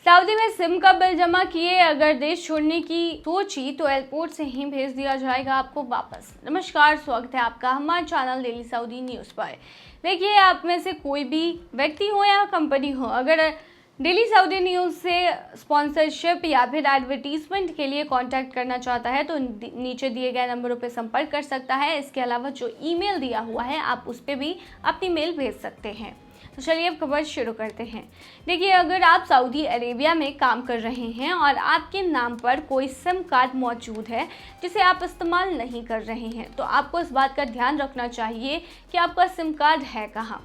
Saudi में SIM का bill जमा किए अगर देश छोड़ने की सोची तो एयरपोर्ट से ही भेज दिया जाएगा आपको वापस। नमस्कार, स्वागत है आपका हमारे चैनल डेली सऊदी न्यूज़ पर। देखिए, आप में से कोई भी व्यक्ति हो या कंपनी हो, अगर डेली सऊदी न्यूज़ से स्पॉन्सरशिप या फिर एडवर्टीजमेंट के लिए कांटेक्ट करना चाहता है तो नीचे दिए गए नंबरों पर संपर्क कर सकता है। इसके अलावा जो ईमेल दिया हुआ है आप उस पर भी अपनी मेल भेज सकते हैं। तो चलिए अब खबर शुरू करते हैं। देखिए, अगर आप सऊदी अरेबिया में काम कर रहे हैं और आपके नाम पर कोई सिम कार्ड मौजूद है जिसे आप इस्तेमाल नहीं कर रहे हैं, तो आपको इस बात का ध्यान रखना चाहिए कि आपका सिम कार्ड है कहाँ।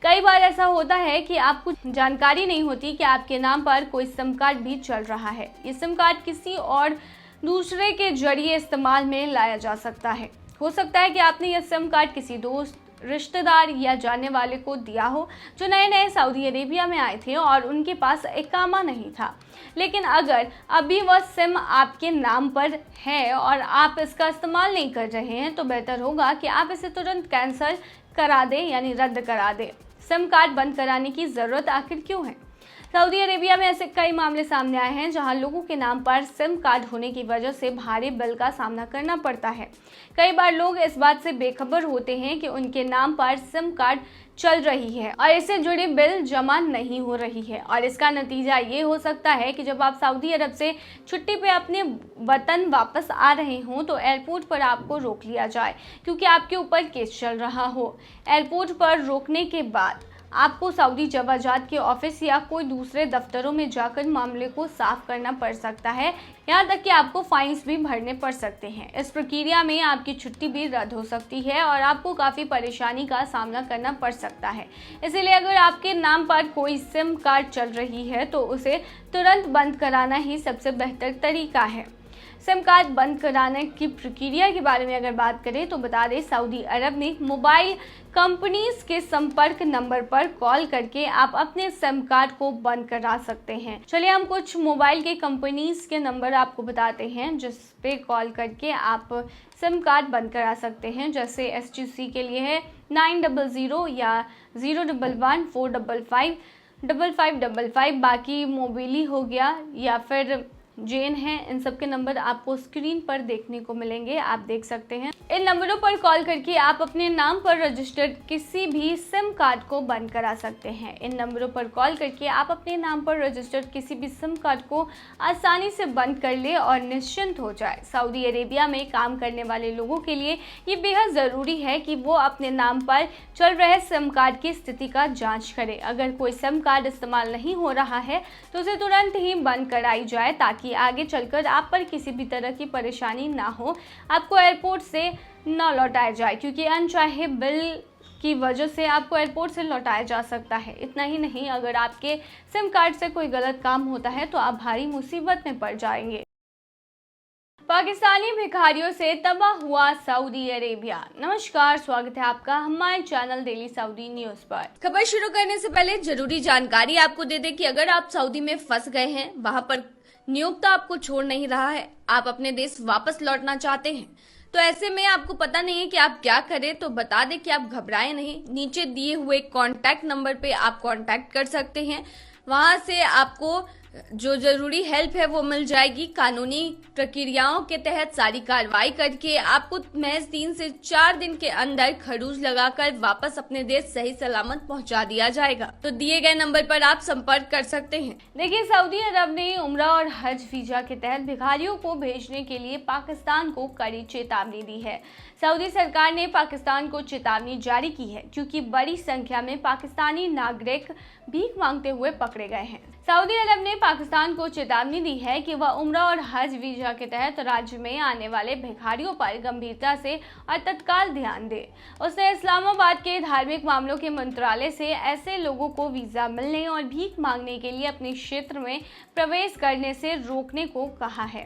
कई बार ऐसा होता है कि आपको जानकारी नहीं होती कि आपके नाम पर कोई सिम कार्ड भी चल रहा है। ये सिम कार्ड किसी और दूसरे के जरिए इस्तेमाल में लाया जा सकता है। हो सकता है कि आपने यह सिम कार्ड किसी दोस्त, रिश्तेदार या जानने वाले को दिया हो जो नए नए सऊदी अरेबिया में आए थे और उनके पास इकामा नहीं था। लेकिन अगर अभी वह सिम आपके नाम पर है और आप इसका इस्तेमाल नहीं कर रहे हैं तो बेहतर होगा कि आप इसे तुरंत कैंसिल करा दें, यानी रद्द करा दें। सिम कार्ड बंद कराने की ज़रूरत आखिर क्यों है? सऊदी अरेबिया में ऐसे कई मामले सामने आए हैं जहां लोगों के नाम पर सिम कार्ड होने की वजह से भारी बिल का सामना करना पड़ता है। कई बार लोग इस बात से बेखबर होते हैं कि उनके नाम पर सिम कार्ड चल रही है और इससे जुड़ी बिल जमा नहीं हो रही है, और इसका नतीजा ये हो सकता है कि जब आप सऊदी अरब से छुट्टी पे अपने वतन वापस आ रहे हों तो एयरपोर्ट पर आपको रोक लिया जाए क्योंकि आपके ऊपर केस चल रहा हो। एयरपोर्ट पर रोकने के बाद आपको सऊदी जवाजात के ऑफिस या कोई दूसरे दफ्तरों में जाकर मामले को साफ करना पड़ सकता है। यहाँ तक कि आपको फाइन्स भी भरने पड़ सकते हैं। इस प्रक्रिया में आपकी छुट्टी भी रद्द हो सकती है और आपको काफ़ी परेशानी का सामना करना पड़ सकता है। इसीलिए अगर आपके नाम पर कोई सिम कार्ड चल रही है तो उसे तुरंत बंद कराना ही सबसे बेहतर तरीका है। सिम कार्ड बंद कराने की प्रक्रिया के बारे में अगर बात करें तो बता दें, सऊदी अरब में मोबाइल कंपनीज के संपर्क नंबर पर कॉल करके आप अपने सिम कार्ड को बंद करा सकते हैं। चलिए हम कुछ मोबाइल के कंपनीज के नंबर आपको बताते हैं जिस पे कॉल करके आप सिम कार्ड बंद करा सकते हैं। जैसे STC के लिए है 900 या 011 455 5555। बाकी मोबिली हो गया या फिर जेन है, इन सब के नंबर आपको स्क्रीन पर देखने को मिलेंगे, आप देख सकते हैं। इन नंबरों पर कॉल करके आप अपने नाम पर रजिस्टर्ड किसी भी सिम कार्ड को बंद करा सकते हैं। इन नंबरों पर कॉल करके आप अपने नाम पर रजिस्टर्ड किसी भी सिम कार्ड को आसानी से बंद कर ले और निश्चिंत हो जाए। सऊदी अरेबिया में काम करने वाले लोगों के लिए ये बेहद ज़रूरी है कि वो अपने नाम पर चल रहे सिम कार्ड की स्थिति का जाँच करें। अगर कोई सिम कार्ड इस्तेमाल नहीं हो रहा है तो उसे तुरंत ही बंद कराई जाए ताकि आगे चलकर आप पर किसी भी तरह की परेशानी ना हो, आपको एयरपोर्ट से न लौटाया जाए, क्योंकि अनचाहे बिल की वजह से आपको एयरपोर्ट से लौटाया जा सकता है। इतना ही नहीं, अगर आपके सिम कार्ड से कोई गलत काम होता है तो आप भारी मुसीबत में पड़ जाएंगे। पाकिस्तानी भिखारियों से तबाह हुआ सऊदी अरेबिया। नमस्कार, स्वागत है आपका हमारे चैनल डेली सऊदी न्यूज़ पर। खबर शुरू करने से पहले जरूरी जानकारी आपको दे दें कि अगर आप सऊदी में फंस गए हैं, वहां पर नियोक्ता आपको छोड़ नहीं रहा है, आप अपने देश वापस लौटना चाहते हैं, तो ऐसे में आपको पता नहीं है कि आप क्या करें, तो बता दें कि आप घबराएं नहीं। नीचे दिए हुए कांटेक्ट नंबर पे आप कांटेक्ट कर सकते हैं। वहां से आपको जो जरूरी हेल्प है वो मिल जाएगी। कानूनी प्रक्रियाओं के तहत सारी कार्रवाई करके आपको महज 3 से 4 दिन के अंदर खरूज लगाकर वापस अपने देश सही सलामत पहुंचा दिया जाएगा। तो दिए गए नंबर पर आप संपर्क कर सकते हैं। देखिए, सऊदी अरब ने उम्रा और हज वीजा के तहत भिखारियों को भेजने के लिए पाकिस्तान को कड़ी चेतावनी दी है। सऊदी सरकार ने पाकिस्तान को चेतावनी जारी की है क्योंकि बड़ी संख्या में पाकिस्तानी नागरिक भीख मांगते हुए पकड़े गए हैं। सऊदी अरब ने पाकिस्तान को चेतावनी दी है कि वह उम्रा और हज वीजा के तहत राज्य में आने वाले भिखारियों पर गंभीरता से और तत्काल ध्यान दे। उसने इस्लामाबाद के धार्मिक मामलों के मंत्रालय से ऐसे लोगों को वीजा मिलने और भीख मांगने के लिए अपने क्षेत्र में प्रवेश करने से रोकने को कहा है।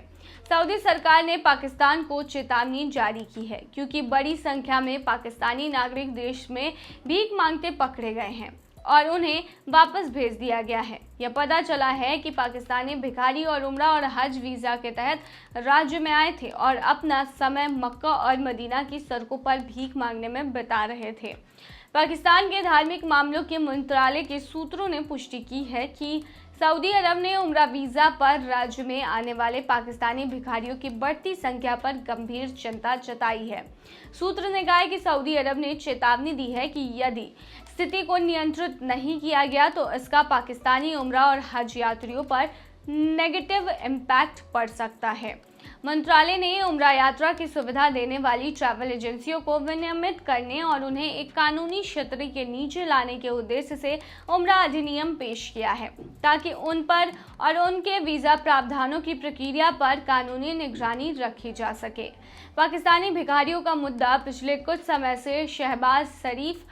सऊदी सरकार ने पाकिस्तान को चेतावनी जारी की है क्योंकि बड़ी संख्या में पाकिस्तानी नागरिक देश में भीख मांगते पकड़े गए हैं और उन्हें वापस भेज दिया गया है। यह पता चला है कि पाकिस्तानी भिखारी और उम्रा और हज वीज़ा के तहत राज्य में आए थे और अपना समय मक्का और मदीना की सड़कों पर भीख मांगने में बिता रहे थे। पाकिस्तान के धार्मिक मामलों के मंत्रालय के सूत्रों ने पुष्टि की है कि सऊदी अरब ने उम्रा वीजा पर राज्य में आने वाले पाकिस्तानी भिखारियों की बढ़ती संख्या पर गंभीर चिंता जताई है। सूत्र ने कहा है कि सऊदी अरब ने चेतावनी दी है कि यदि स्थिति को नियंत्रित नहीं किया गया तो इसका पाकिस्तानी उम्रा और हज यात्रियों पर नेगेटिव इम्पैक्ट पड़ सकता है। मंत्रालय ने उम्रा यात्रा की सुविधा देने वाली ट्रैवल एजेंसियों को विनियमित करने और उन्हें एक कानूनी छतरी के नीचे लाने के उद्देश्य से उम्रा अधिनियम पेश किया है, ताकि उन पर और उनके वीजा प्रावधानों की प्रक्रिया पर कानूनी निगरानी रखी जा सके। पाकिस्तानी भिखारियों का मुद्दा पिछले कुछ समय से शहबाज शरीफ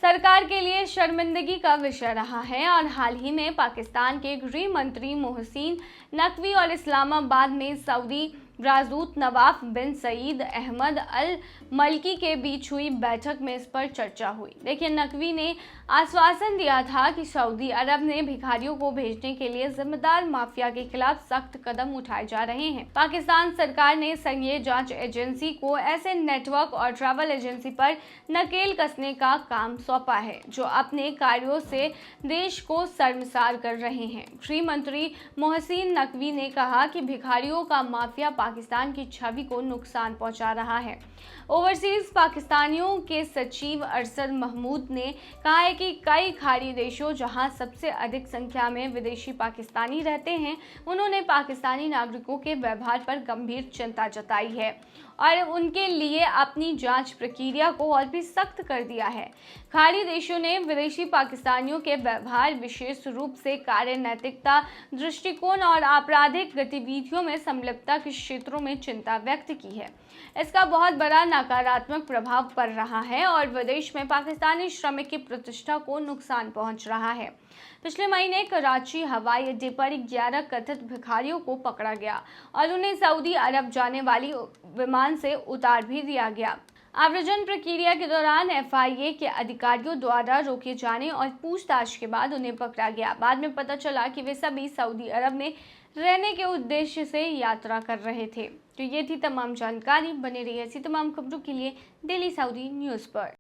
सरकार के लिए शर्मिंदगी का विषय रहा है और हाल ही में पाकिस्तान के गृह मंत्री मोहसिन नकवी और इस्लामाबाद में सऊदी राजदूत नवाफ बिन सईद अहमद अल मल्की के बीच हुई बैठक में इस पर चर्चा हुई। देखिए, नकवी ने आश्वासन दिया था कि सऊदी अरब ने भिखारियों को भेजने के लिए जिम्मेदार माफिया के खिलाफ सख्त कदम उठाए जा रहे हैं। पाकिस्तान सरकार ने संघीय जांच एजेंसी को ऐसे नेटवर्क और ट्रैवल एजेंसी पर नकेल कसने का काम सौंपा है जो अपने कार्यों से देश को शर्मसार कर रहे हैं। गृह मंत्री मोहसिन नकवी ने कहा कि भिखारियों का माफिया पाकिस्तान की छवि को नुकसान पहुंचा रहा है। ओवरसीज पाकिस्तानियों के सचिव अरशद महमूद ने कहा है कि कई खाड़ी देशों जहां सबसे अधिक संख्या में विदेशी पाकिस्तानी रहते हैं, उन्होंने पाकिस्तानी नागरिकों के व्यवहार पर गंभीर चिंता जताई है और उनके लिए अपनी जांच प्रक्रिया को और भी सख्त कर दिया है। खाड़ी देशों ने विदेशी पाकिस्तानियों के व्यवहार, विशेष रूप से कार्य नैतिकता दृष्टिकोण और आपराधिक गतिविधियों में संलिप्तता के क्षेत्रों में चिंता व्यक्त की है। इसका बहुत बड़ा नकारात्मक प्रभाव पड़ रहा है और विदेश में पाकिस्तानी श्रमिक की प्रतिष्ठा को नुकसान पहुंच रहा है। पिछले महीने कराची हवाई अड्डे पर 11 कथित भिखारियों को पकड़ा गया और उन्हें सऊदी अरब जाने वाली विमान से उतार भी दिया गया। आव्रजन प्रक्रिया के दौरान FIA के अधिकारियों द्वारा रोके जाने और पूछताछ के बाद उन्हें पकड़ा गया। बाद में पता चला कि वे सभी सऊदी अरब में रहने के उद्देश्य से यात्रा कर रहे थे। तो ये थी तमाम जानकारी। बने रहिए ऐसी तमाम खबरों के लिए डेली सऊदी न्यूज़ पर।